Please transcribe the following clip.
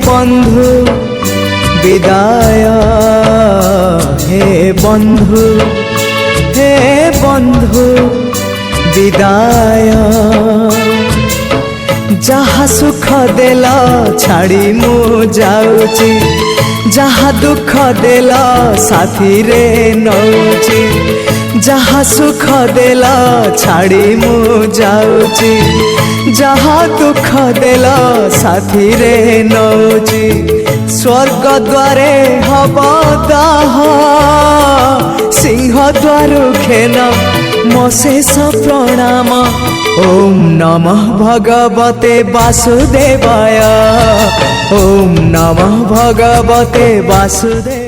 বন্ধু বিদায়, হে বন্ধু বিদায়। যাহা সুখ দেল ছাড়ি মু যাউছি, যাহা দুঃখ দেল সাথীরে নৌছি। যাহা সুখ দেল ছাড়ি মু যাউছি, যাহা দুঃখ দেল সাথীরে নৌছি। স্বর্গ দ্বারে হব দাহ, সিংহ দ্বারু খেন মো শেষ প্রণাম। ওম নমঃ ভগবতে বাসুদেবায়, ওম নমঃ ভগবতে বাসুদেবায়।